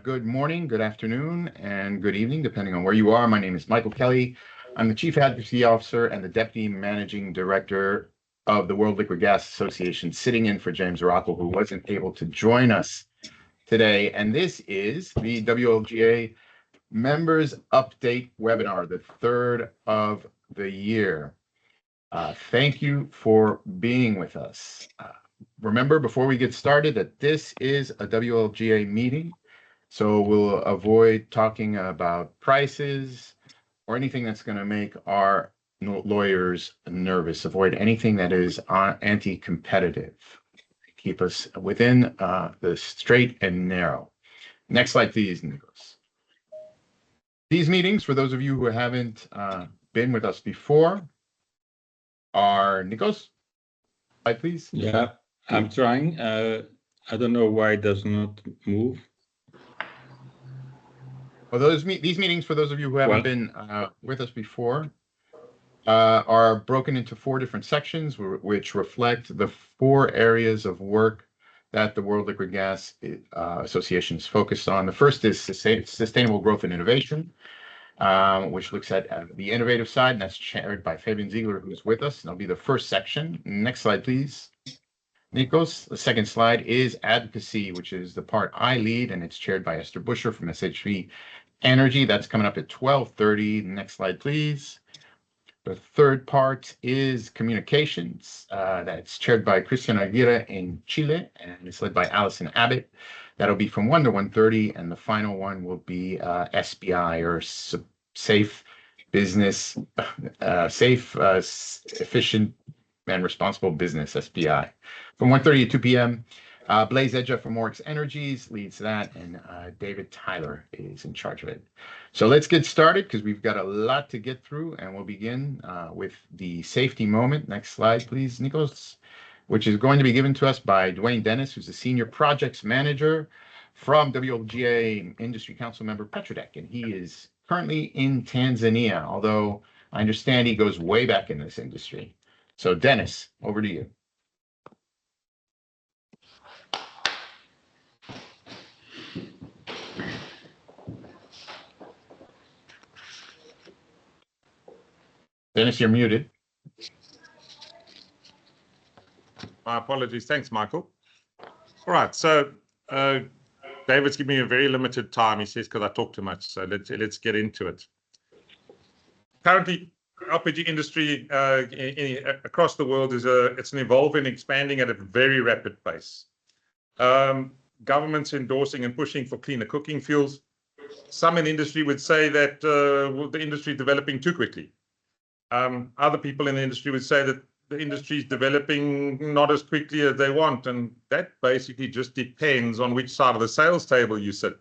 Good morning, good afternoon, and good evening, depending on where you are. My name is Michael Kelly. I'm the Chief Advocacy Officer and the Deputy Managing Director of the World Liquid Gas Association, sitting in for James Rockwell, who wasn't able to join us today. And this is the WLGA Members Update webinar, the third of the year. Thank you for being with us. Remember, before we get started, that this is a WLGA meeting, so we'll avoid talking about prices or anything that's going to make our lawyers nervous. Avoid anything that is anti-competitive. Keep us within the straight and narrow. Next slide, please, Nicholas. These meetings, for those of you who haven't been with us before, are Nikos. Slide, please. Yeah, I'm trying. I don't know why it does not move. Well, these meetings, for those of you who haven't been with us before, are broken into 4 different sections, which reflect the 4 areas of work that the World Liquid Gas Association is focused on. The first is sustainable growth and innovation, which looks at the innovative side, and that's chaired by Fabian Ziegler, who's with us. And that'll be the first section. Next slide, please. Nikos. The second slide is advocacy, which is the part I lead, and it's chaired by Esther Buscher from SHV Energy. That's coming up at 12:30. Next slide, please. The third part is communications. That's chaired by Christian Aguirre in Chile, and it's led by Allison Abbott. That'll be from 1 to 1:30, and the final one will be SBI, or safe business, efficient and responsible business, SBI, from 1:30 to 2 p.m. Blaise Edja from Oryx Energies leads that, and David Tyler is in charge of it. So let's get started, because we've got a lot to get through, and we'll begin with the safety moment. Next slide, please, Nicholas, which is going to be given to us by Dwayne Dennis, who's the Senior Projects Manager from WLGA Industry Council member Petrodec, and he is currently in Tanzania, although I understand he goes way back in this industry. So Dennis, over to you. Dennis, you're muted. My apologies. Thanks, Michael. All right. So David's given me a very limited time, he says, because I talk too much. So let's get into it. Currently, LPG industry across the world it's an evolving, expanding at a very rapid pace. Governments endorsing and pushing for cleaner cooking fuels. Some in industry would say that the industry is developing too quickly. Other people in the industry would say that the industry is developing not as quickly as they want, and that basically just depends on which side of the sales table you sit.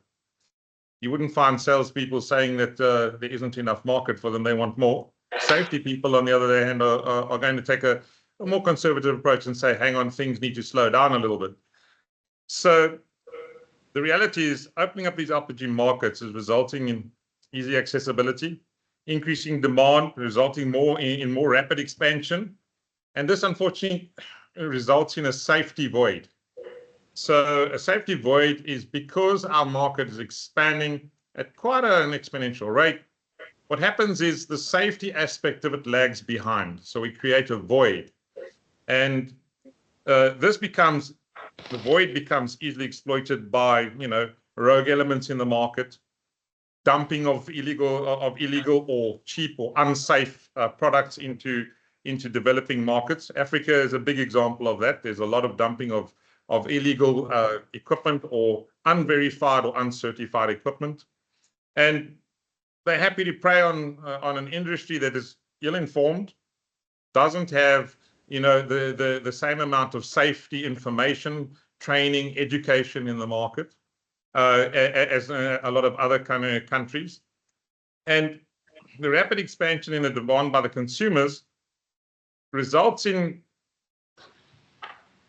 You wouldn't find salespeople saying that there isn't enough market for them, they want more. Safety people, on the other hand, are going to take a more conservative approach and say, hang on, things need to slow down a little bit. So the reality is opening up these LPG markets is resulting in easy accessibility, increasing demand, resulting in more rapid expansion. And this, unfortunately, results in a safety void. So a safety void is because our market is expanding at quite an exponential rate. What happens is the safety aspect of it lags behind. So we create a void. And the void becomes easily exploited by, rogue elements in the market, dumping of illegal or cheap or unsafe products into developing markets. Africa is a big example of that. There's a lot of dumping of illegal equipment or unverified or uncertified equipment, and they're happy to prey on an industry that is ill-informed, doesn't have the same amount of safety information, training, education in the market as a lot of other kind of countries. And the rapid expansion in the demand by the consumers results in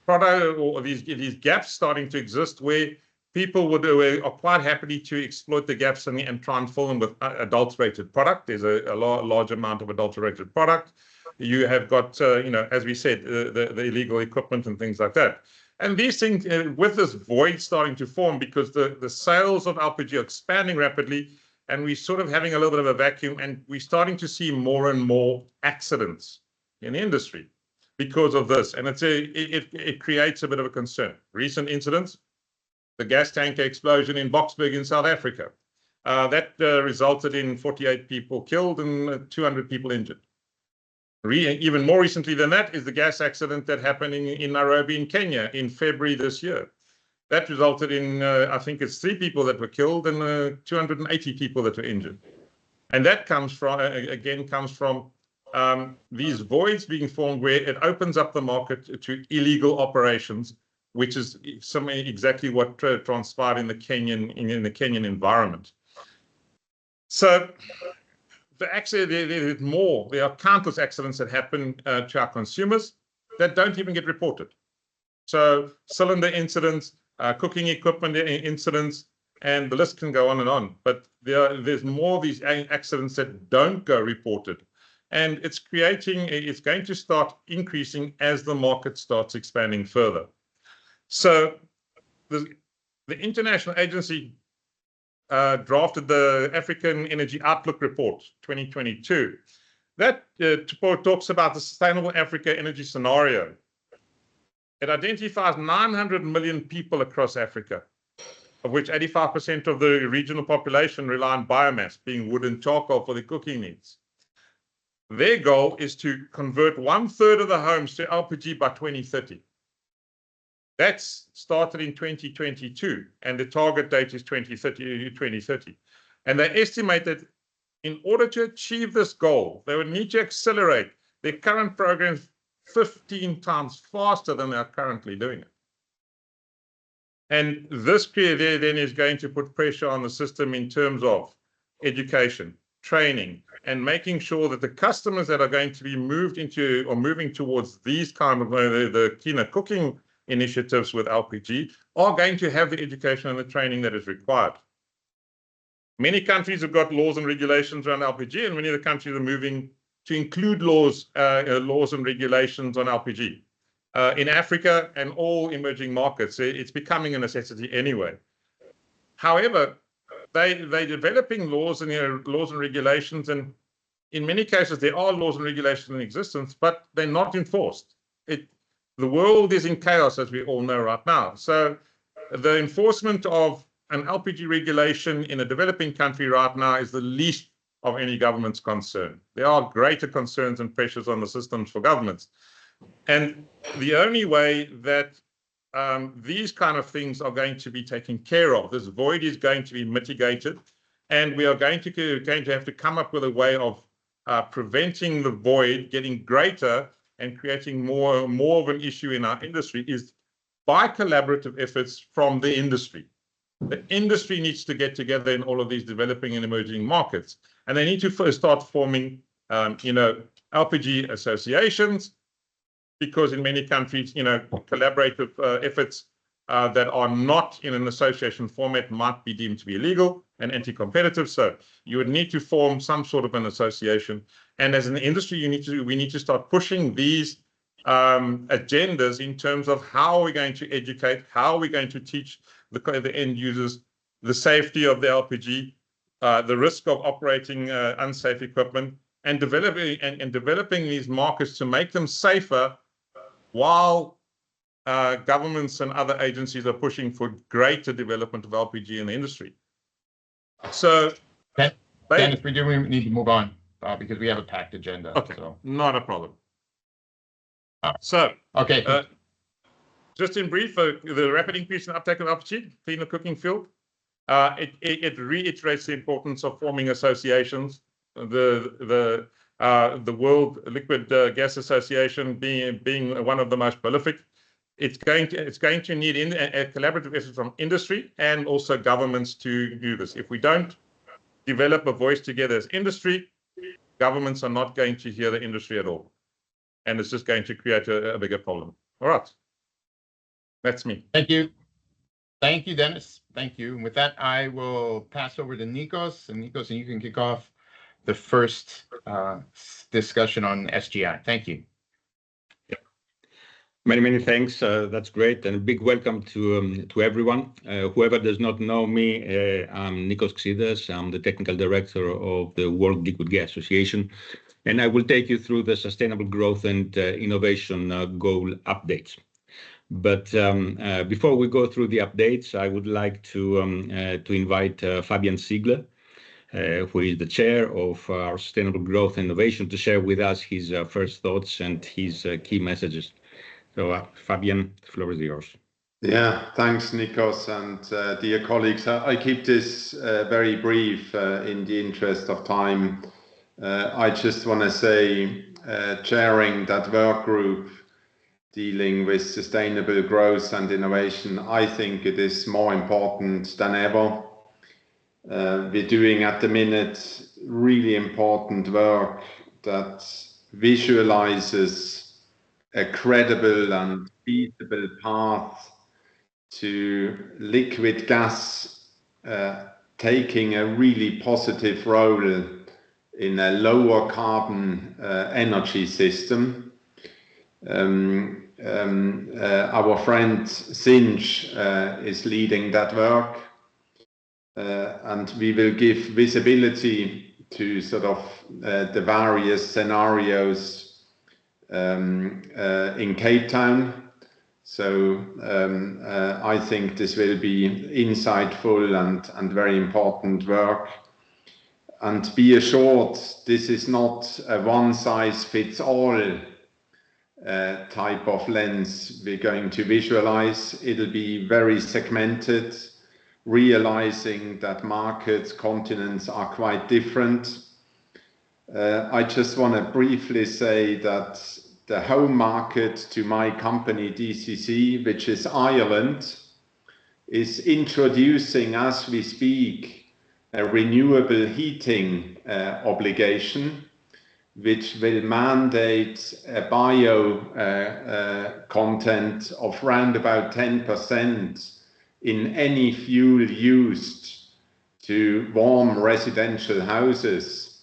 product or these gaps starting to exist where people are quite happy to exploit the gaps and try and fill them with adulterated product. There's a large amount of adulterated product. You have got, as we said, the illegal equipment and things like that. And these things, with this void starting to form, because the sales of LPG are expanding rapidly, and we're sort of having a little bit of a vacuum, and we're starting to see more and more accidents in the industry because of this. And it creates a bit of a concern. Recent incidents, the gas tanker explosion in Boksburg in South Africa, that resulted in 48 people killed and 200 people injured. Even more recently than that is the gas accident that happened in Nairobi in Kenya in February this year. That resulted in, I think it's 3 people that were killed and 280 people that were injured. And that comes from, these voids being formed where it opens up the market to illegal operations, which is exactly what transpired in the Kenyan environment. So there are countless accidents that happen to our consumers that don't even get reported. So cylinder incidents, cooking equipment incidents, and the list can go on and on. But there's more of these accidents that don't go reported. And it's going to start increasing as the market starts expanding further. So the International Agency drafted the African Energy Outlook Report 2022. That talks about the Sustainable Africa Energy Scenario. It identifies 900 million people across Africa, of which 85% of the regional population rely on biomass, being wood and charcoal, for their cooking needs. Their goal is to convert 1/3 of the homes to LPG by 2030. That's started in 2022, and the target date is 2030. And they estimate that in order to achieve this goal, they would need to accelerate their current programs 15 times faster than they are currently doing it. And this period then is going to put pressure on the system in terms of education, training, and making sure that the customers that are going to be moved into or moving towards these kind of the cleaner cooking initiatives with LPG are going to have the education and the training that is required. Many countries have got laws and regulations around LPG, and many of the countries are moving to include laws and regulations on LPG. In Africa and all emerging markets, it's becoming a necessity anyway. However, they're developing laws and regulations, and in many cases there are laws and regulations in existence, but they're not enforced. The world is in chaos, as we all know right now. So the enforcement of an LPG regulation in a developing country right now is the least of any government's concern. There are greater concerns and pressures on the systems for governments. And the only way that these kind of things are going to be taken care of, this void is going to be mitigated, and we are going to have to come up with a way of preventing the void getting greater and creating more of an issue in our industry, is by collaborative efforts from the industry. The industry needs to get together in all of these developing and emerging markets, and they need to first start forming, LPG associations, because in many countries, collaborative efforts that are not in an association format might be deemed to be illegal and anti-competitive. So you would need to form some sort of an association. And as an industry, we need to start pushing these agendas in terms of how we're going to educate, how we're going to teach the end users the safety of the LPG, the risk of operating unsafe equipment, and developing these markets to make them safer, while governments and other agencies are pushing for greater development of LPG in the industry. So, Dennis, we do need to move on because we have a packed agenda. Okay, so. Not a problem. Okay. Just in brief, the rapid increase in uptake of LPG, cleaner cooking fuel, it reiterates the importance of forming associations. The World Liquid Gas Association being one of the most prolific. It's going to need a collaborative effort from industry and also governments to do this. If we don't develop a voice together as industry, governments are not going to hear the industry at all, and it's just going to create a bigger problem. All right, that's me. Thank you, Dennis. Thank you. And with that, I will pass over to Nikos, and you can kick off the first discussion on SGI. Thank you. Many thanks. That's great, and a big welcome to everyone. Whoever does not know me, I'm Nikos Xidas. I'm the technical director of the World Liquid Gas Association, and I will take you through the sustainable growth and innovation goal updates. But before we go through the updates, I would like to invite Fabian Ziegler, who is the chair of our Sustainable Growth and Innovation, to share with us his first thoughts and his key messages. So, Fabian, the floor is yours. Yeah, thanks, Nikos, and dear colleagues. I keep this very brief in the interest of time. I just want to say, chairing that work group dealing with sustainable growth and innovation, I think it is more important than ever. We're doing at the minute really important work that visualizes a credible and feasible path to liquid gas taking a really positive role in a lower carbon energy system. Our friend Sinch is leading that work, and we will give visibility to sort of the various scenarios in Cape Town. So I think this will be insightful and very important work. And be assured, this is not a one-size-fits-all type of lens we're going to visualize. It'll be very segmented, realizing that markets, continents are quite different. I just want to briefly say that the home market to my company DCC, which is Ireland, is introducing as we speak a renewable heating obligation, which will mandate a bio content of around about 10% in any fuel used to warm residential houses.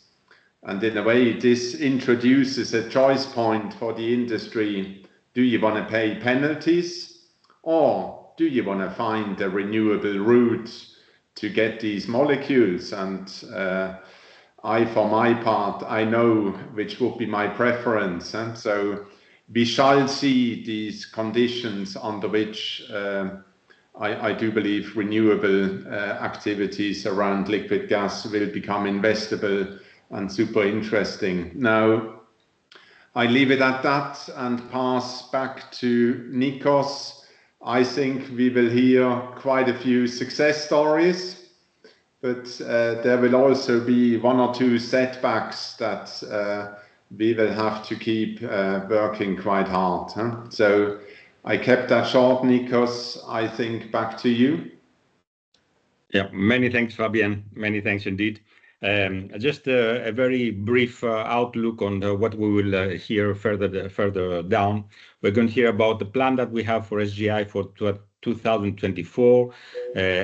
And in a way, this introduces a choice point for the industry. Do you want to pay penalties, or do you want to find a renewable route to get these molecules? And I, for my part, I know which would be my preference. And so we shall see these conditions under which I do believe renewable activities around liquid gas will become investable and super interesting. Now, I leave it at that and pass back to Nikos. I think we will hear quite a few success stories, but there will also be one or two setbacks that we will have to keep working quite hard. So I kept that short, Nikos. I think back to you. Yeah, many thanks, Fabian. Many thanks indeed. Just a very brief outlook on what we will hear further down. We're going to hear about the plan that we have for SGI for 2024,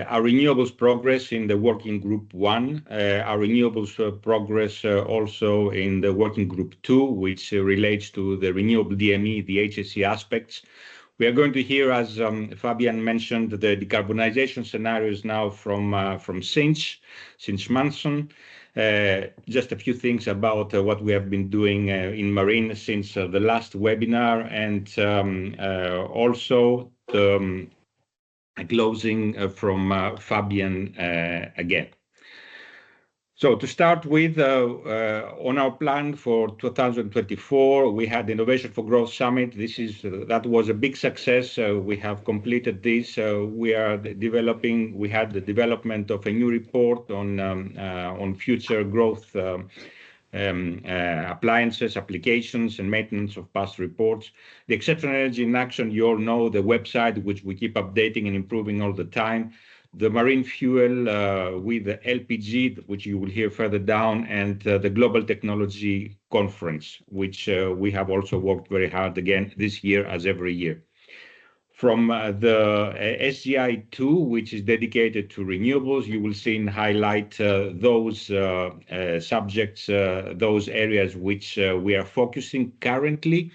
our renewables progress in the working group 1, our renewables progress also in the working group 2, which relates to the renewable DME, the HSE aspects. We are going to hear, as Fabian mentioned, the decarbonization scenarios now from Sinch Manson. Just a few things about what we have been doing in marine since the last webinar, and also the closing from Fabian again. So to start with, on our plan for 2024, we had the Innovation for Growth Summit. That was a big success. We have completed this. We had the development of a new report on future growth appliances, applications, and maintenance of past reports. The Exceptional Energy in Action, you all know, the website, which we keep updating and improving all the time. The marine fuel with the LPG, which you will hear further down, and the Global Technology Conference, which we have also worked very hard again this year as every year. From the SGI2, which is dedicated to renewables, you will see and highlight those subjects, those areas which we are focusing currently.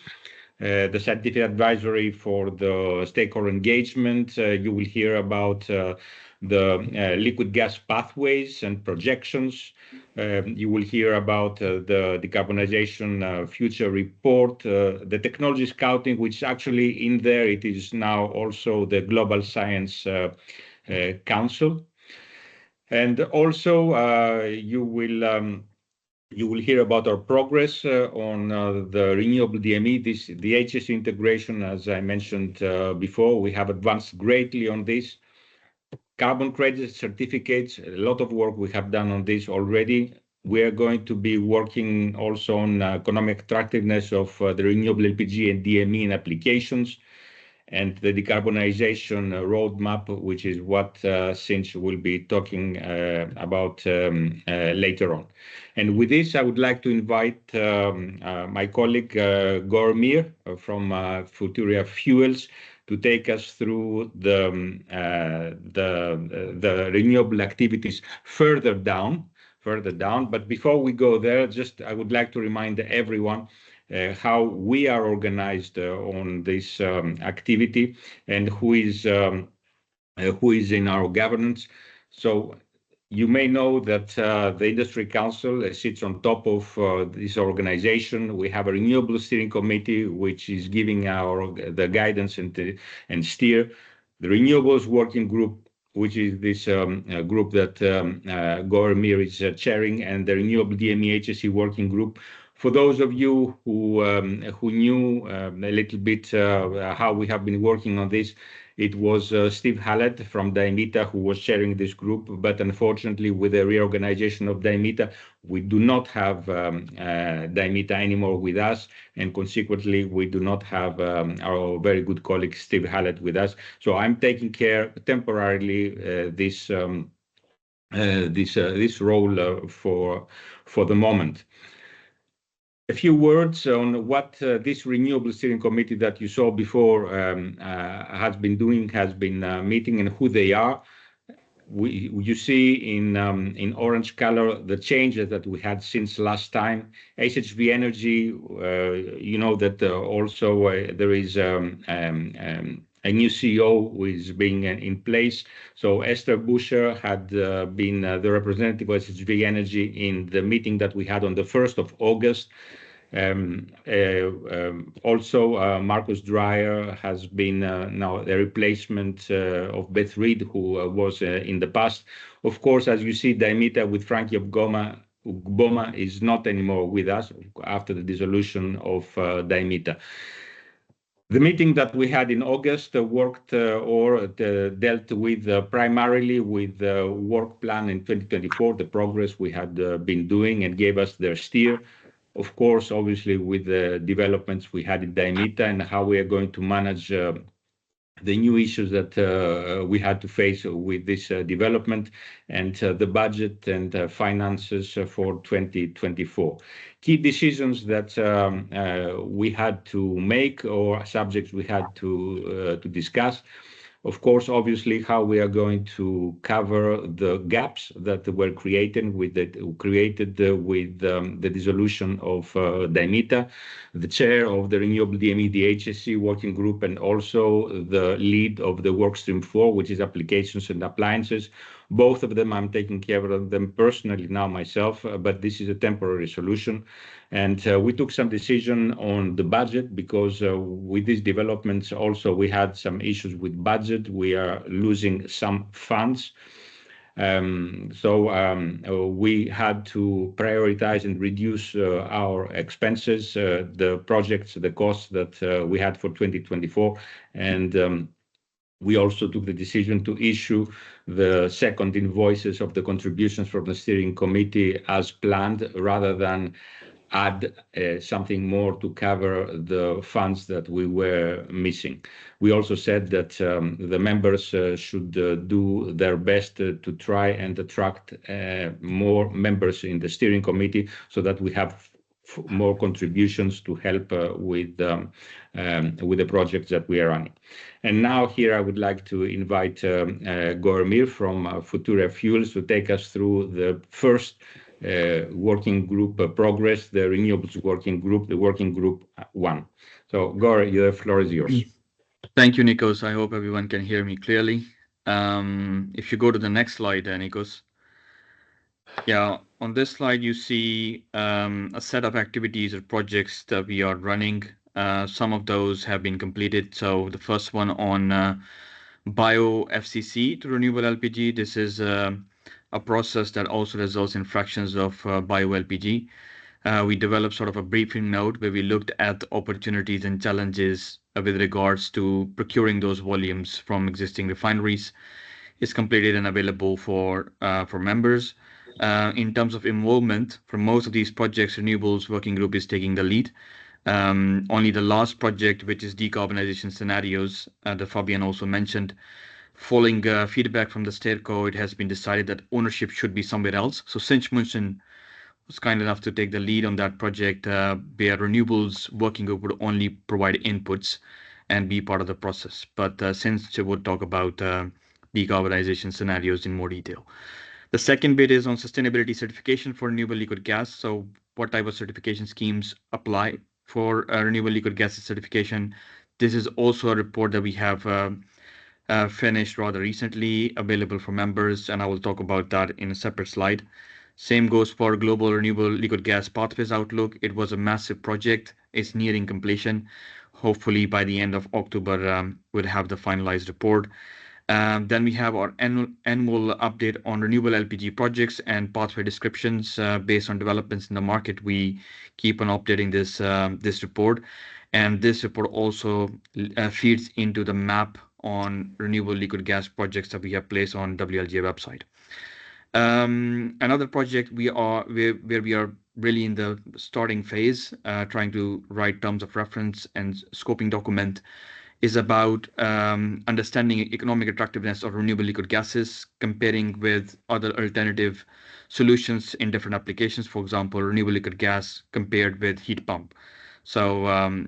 the scientific advisory for the stakeholder engagement. You will hear about the liquid gas pathways and projections. You will hear about the decarbonization future report, the technology scouting, which actually in there it is now also the Global Science Council. And also you will hear about our progress on the renewable DME, the HSE integration. As I mentioned before, we have advanced greatly on this. Carbon credit certificates, a lot of work we have done on this already. We are going to be working also on economic attractiveness of the renewable LPG and DME in applications, and the decarbonization roadmap, which is what Sinch will be talking about later on. And with this, I would like to invite my colleague Gormir from Futura Fuels to take us through the renewable activities further down. But before we go there, I would like to remind everyone how we are organized on this activity and who is in our governance. So you may know that the Industry Council sits on top of this organization. We have a renewable steering committee, which is giving the guidance and steer. The renewables working group, which is this group that Gormir is chairing, and the renewable DME HSE working group. For those of you who knew a little bit how we have been working on this, it was Steve Hallett from Daimita who was chairing this group, but unfortunately with the reorganization of Daimita, we do not have Daimita anymore with us, and consequently we do not have our very good colleague Steve Hallett with us. So I'm taking care temporarily this role for the moment. A few words on what this renewable steering committee that you saw before has been meeting, and who they are. You see in orange color the changes that we had since last time. SHV Energy, you know that also there is a new CEO who is being in place. So Esther Buscher had been the representative of SHV Energy in the meeting that we had on the 1st of August. Also, Marcus Dreyer has been now the replacement of Beth Reed, who was in the past. Of course, as you see, Daimita with Frankie Gboma is not anymore with us after the dissolution of Daimita. The meeting that we had in August dealt with primarily with the work plan in 2024, the progress we had been doing, and gave us their steer. Of course, obviously, with the developments we had in Daimita and how we are going to manage the new issues that we had to face with this development, and the budget and finances for 2024. Key decisions that we had to make, or subjects we had to discuss. Of course, obviously, how we are going to cover the gaps that were created with the dissolution of Daimita, the chair of the Renewable DME, the HSE working group, and also the lead of the Workstream 4, which is applications and appliances. Both of them, I'm taking care of them personally now myself, but this is a temporary solution. And we took some decision on the budget because with these developments also we had some issues with budget. We are losing some funds. So we had to prioritize and reduce our expenses, the projects, the costs that we had for 2024. And we also took the decision to issue the second invoices of the contributions from the steering committee as planned, rather than add something more to cover the funds that we were missing. We also said that the members should do their best to try and attract more members in the steering committee so that we have more contributions to help with the projects that we are running. And now here I would like to invite Gormir from Futura Fuels to take us through the first working group progress, the renewables working group, the working group 1. So Gore, the floor is yours. Thank you, Nikos. I hope everyone can hear me clearly. If you go to the next slide, Nikos. Yeah, on this slide, you see a set of activities or projects that we are running. Some of those have been completed. So the first one on bio FCC to renewable LPG. This is a process that also results in fractions of bio LPG. We developed sort of a briefing note where we looked at opportunities and challenges with regards to procuring those volumes from existing refineries. It's completed and available for members. In terms of involvement, for most of these projects, Renewables Working Group is taking the lead. Only the last project, which is decarbonization scenarios, that Fabian also mentioned, following feedback from the STEERCO, it has been decided that ownership should be somewhere else. So Cinch-Munchen was kind enough to take the lead on that project, where Renewables Working Group would only provide inputs and be part of the process. But Cinch would talk about decarbonization scenarios in more detail. The second bit is on sustainability certification for renewable liquid gas. So what type of certification schemes apply for renewable liquid gas certification? This is also a report that we have finished rather recently, available for members, and I will talk about that in a separate slide. Same goes for Global Renewable Liquid Gas Pathways Outlook. It was a massive project. It's nearing completion. Hopefully by the end of October, we'll have the finalized report. Then we have our annual update on renewable LPG projects and pathway descriptions based on developments in the market. We keep on updating this report, and this report also feeds into the map on renewable liquid gas projects that we have placed on WLGA website. Another project where we are really in the starting phase, trying to write terms of reference and scoping document, is about understanding economic attractiveness of renewable liquid gases, comparing with other alternative solutions in different applications. For example, renewable liquid gas compared with heat pump. So in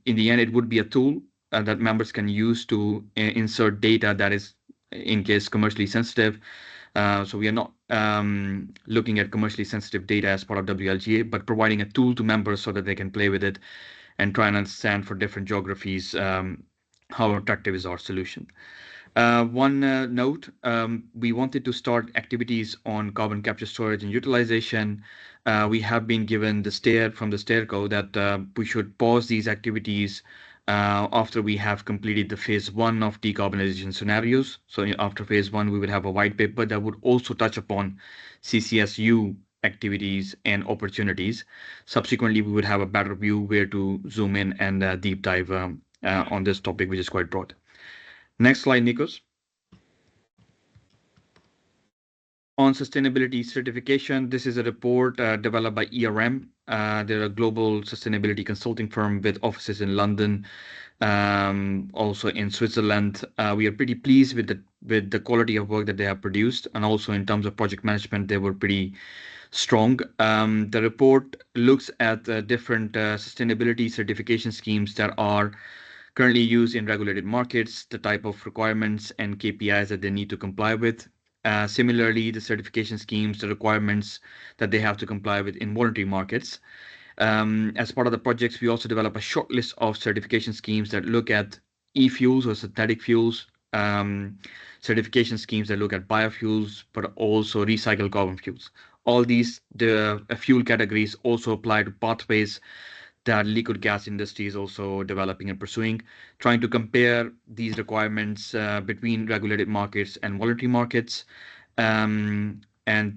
the end, it would be a tool that members can use to insert data that is, in case, commercially sensitive. So we are not looking at commercially sensitive data as part of WLGA, but providing a tool to members so that they can play with it and try and understand for different geographies how attractive is our solution. One note, we wanted to start activities on carbon capture, storage and utilization. We have been given the steer from the STEERCO that we should pause these activities after we have completed the phase 1 of decarbonization scenarios. So after phase 1, we will have a white paper that would also touch upon CCSU activities and opportunities. Subsequently, we would have a better view where to zoom in and deep dive on this topic, which is quite broad. Next slide, Nikos. On sustainability certification, this is a report developed by ERM. They're a global sustainability consulting firm with offices in London, also in Switzerland. We are pretty pleased with the quality of work that they have produced, and also in terms of project management, they were pretty strong. The report looks at different sustainability certification schemes that are currently used in regulated markets, the type of requirements and KPIs that they need to comply with. Similarly, the certification schemes, the requirements that they have to comply with in voluntary markets. As part of the projects, we also develop a short list of certification schemes that look at e-fuels or synthetic fuels, certification schemes that look at biofuels, but also recycled carbon fuels. All these fuel categories also apply to pathways that liquid gas industry is also developing and pursuing, trying to compare these requirements between regulated markets and voluntary markets. And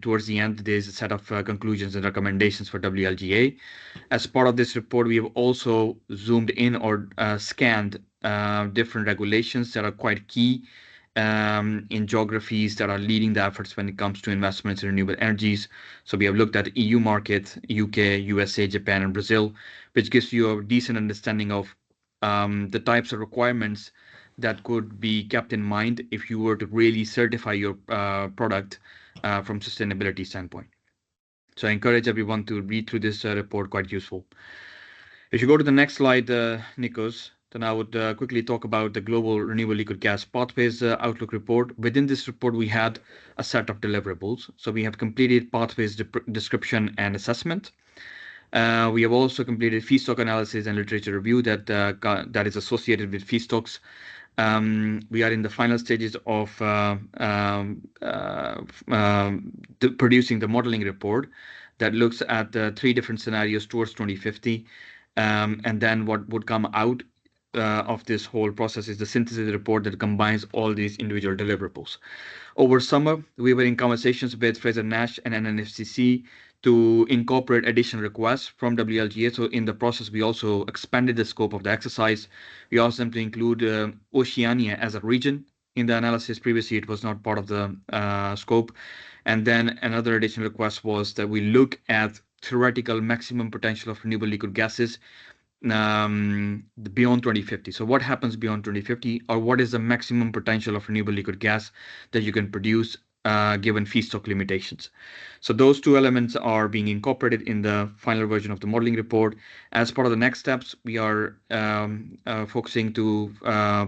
towards the end, there's a set of conclusions and recommendations for WLGA. As part of this report, we have also zoomed in or scanned different regulations that are quite key in geographies that are leading the efforts when it comes to investments in renewable energies. So we have looked at the EU market, UK, USA, Japan, and Brazil, which gives you a decent understanding of the types of requirements that could be kept in mind if you were to really certify your product from sustainability standpoint. So I encourage everyone to read through this report, quite useful. If you go to the next slide, Nikos, then I would quickly talk about the Global Renewable Liquid Gas Pathways Outlook report. Within this report, we had a set of deliverables. So we have completed pathways description and assessment. We have also completed feedstock analysis and literature review that is associated with feedstocks. We are in the final stages of producing the modeling report that looks at 3 different scenarios towards 2050. And then what would come out of this whole process is the synthesis report that combines all these individual deliverables. Over summer, we were in conversations with Frazer-Nash and NNFCC to incorporate additional requests from WLGA. So in the process, we also expanded the scope of the exercise. We asked them to include Oceania as a region in the analysis. Previously, it was not part of the scope. And then another additional request was that we look at theoretical maximum potential of renewable liquid gases beyond 2050. So what happens beyond 2050, or what is the maximum potential of renewable liquid gas that you can produce given feedstock limitations? So those 2 elements are being incorporated in the final version of the modeling report. As part of the next steps, we are focusing to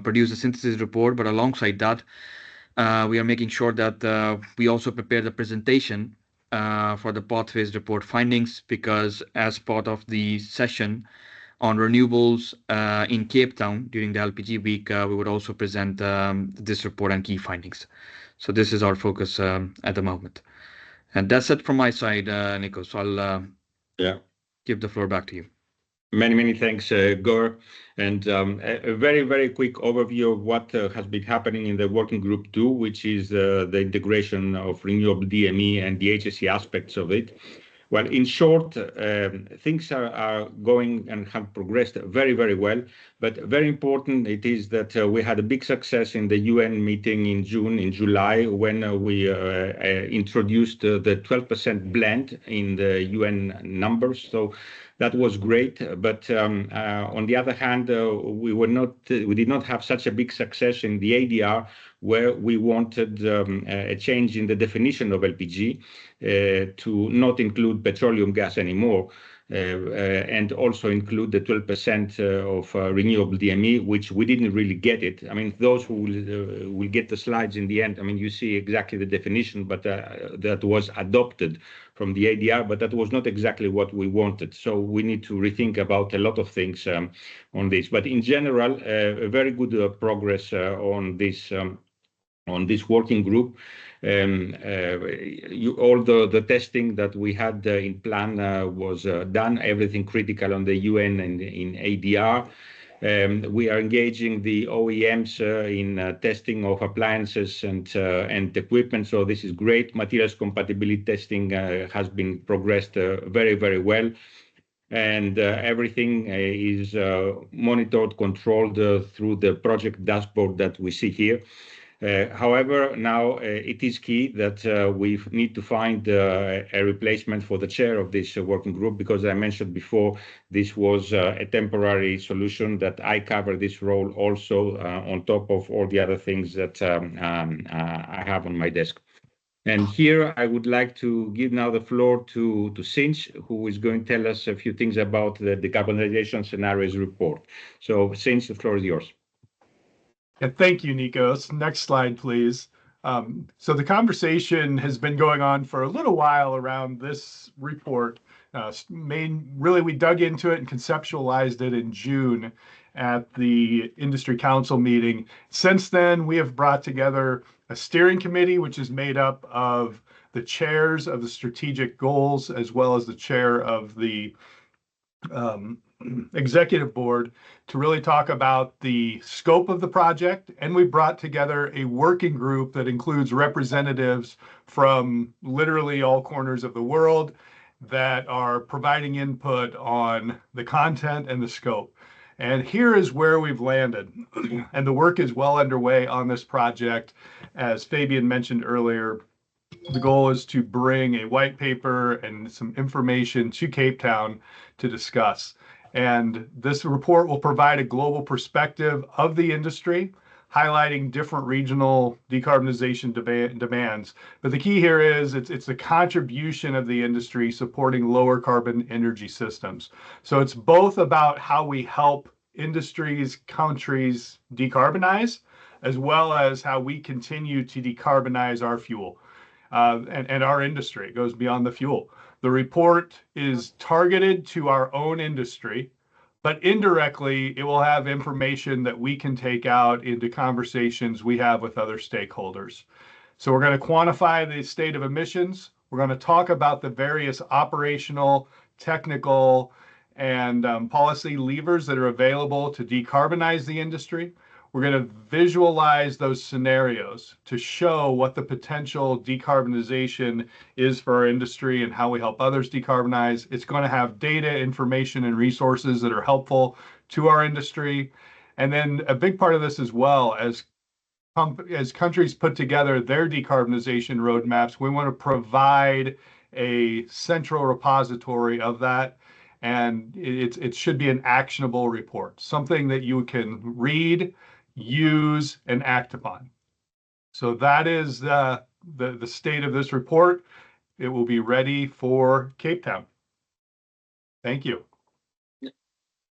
produce a synthesis report, but alongside that, we are making sure that we also prepare the presentation for the pathways report findings, because as part of the session on renewables in Cape Town during the LPG week, we would also present this report and key findings. So this is our focus at the moment. And that's it from my side, Nico. So I'll give the floor back to you. Many thanks, Gaur. And a very, very quick overview of what has been happening in the working group 2, which is the integration of renewable DME and the HSE aspects of it. Well, in short, things are going and have progressed very, very well. But very important it is that we had a big success in the UN meeting in July, when we introduced the 12% blend in the UN numbers. So that was great. But on the other hand, we did not have such a big success in the ADR, where we wanted a change in the definition of LPG to not include petroleum gas anymore, and also include the 12% of renewable DME, which we didn't really get it. I mean, those who will get the slides in the end, I mean, you see exactly the definition, but that was adopted from the ADR, but that was not exactly what we wanted. So we need to rethink about a lot of things on this. But in general, a very good progress on this working group. All the testing that we had in plan was done, everything critical on the UN and in ADR. We are engaging the OEMs in testing of appliances and equipment, so this is great. Materials compatibility testing has been progressed very, very well. And everything is monitored, controlled through the project dashboard that we see here. However, now it is key that we need to find a replacement for the chair of this working group, because I mentioned before, this was a temporary solution that I cover this role also on top of all the other things that I have on my desk. And here I would like to give now the floor to Sinch, who is going to tell us a few things about the decarbonization scenarios report. So Sinch, the floor is yours. Yeah, thank you, Nikos. Next slide, please. So the conversation has been going on for a little while around this report. Really, we dug into it and conceptualized it in June at the Industry Council meeting. Since then, we have brought together a steering committee, which is made up of the chairs of the strategic goals, as well as the chair of the executive board, to really talk about the scope of the project. And we brought together a working group that includes representatives from literally all corners of the world that are providing input on the content and the scope. And here is where we've landed. And the work is well underway on this project. As Fabian mentioned earlier, the goal is to bring a white paper and some information to Cape Town to discuss. And this report will provide a global perspective of the industry, highlighting different regional decarbonization demands. But the key here is it's the contribution of the industry supporting lower carbon energy systems. So it's both about how we help industries, countries decarbonize, as well as how we continue to decarbonize our fuel and our industry. It goes beyond the fuel. The report is targeted to our own industry, but indirectly, it will have information that we can take out into conversations we have with other stakeholders. So we're going to quantify the state of emissions. We're going to talk about the various operational, technical, and policy levers that are available to decarbonize the industry. We're going to visualize those scenarios to show what the potential decarbonization is for our industry and how we help others decarbonize. It's going to have data, information, and resources that are helpful to our industry. And then a big part of this as well, as countries put together their decarbonization roadmaps, we want to provide a central repository of that. And it should be an actionable report, something that you can read, use, and act upon. So that is the state of this report. It will be ready for Cape Town. Thank you.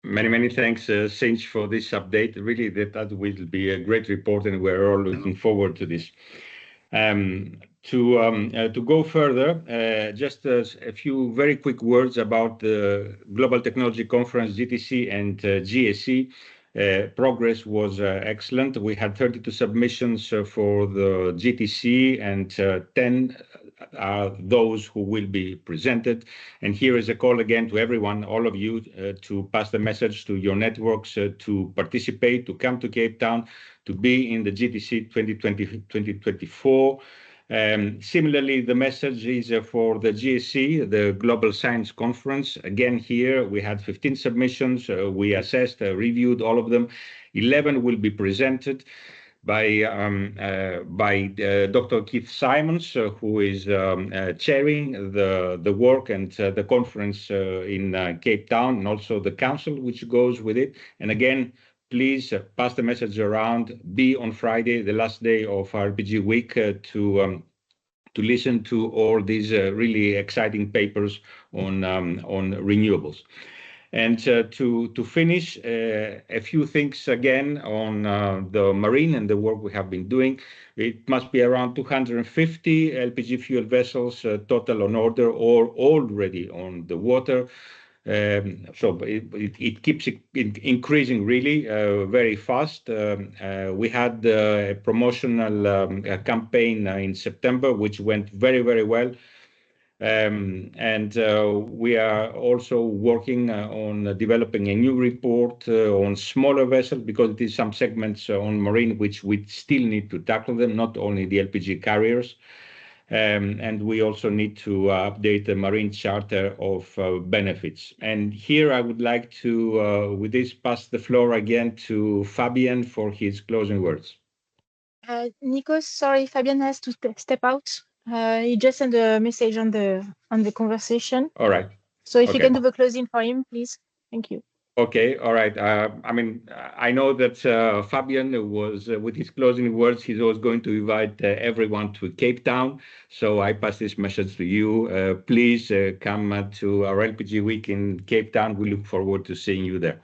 Many thanks, Sinch, for this update. Really, that will be a great report, and we're all looking forward to this. To go further, just a few very quick words about the Global Technology Conference, GTC and GSE. Progress was excellent. We had 32 submissions for the GTC, and 10 are those who will be presented. And here is a call again to everyone, all of you, to pass the message to your networks to participate, to come to Cape Town, to be in the GTC 2024. Similarly, the message is for the GSC, the Global Science Conference. Again, here we had 15 submissions. We assessed, reviewed all of them. 11 will be presented by Dr. Keith Simons, who is chairing the work and the conference in Cape Town, and also the council which goes with it. And again, please pass the message around. Be on Friday, the last day of RPG Week, to listen to all these really exciting papers on renewables. And to finish, a few things again on the marine and the work we have been doing. It must be around 250 LPG fuel vessels total on order or already on the water. So it keeps increasing really very fast. We had a promotional campaign in September, which went very well. And we are also working on developing a new report on smaller vessels, because there is some segments on marine which we still need to tackle them, not only the LPG carriers. And we also need to update the Marine Charter of Benefits. And here I would like to, with this, pass the floor again to Fabian for his closing words. Nikos, sorry, Fabian has to step out. He just sent a message on the conversation. All right. So if you can do the closing for him, please. Thank you. Okay, all right. I mean, I know that Fabian was, with his closing words, he's always going to invite everyone to Cape Town. So I pass this message to you. Please come to our LPG Week in Cape Town. We look forward to seeing you there.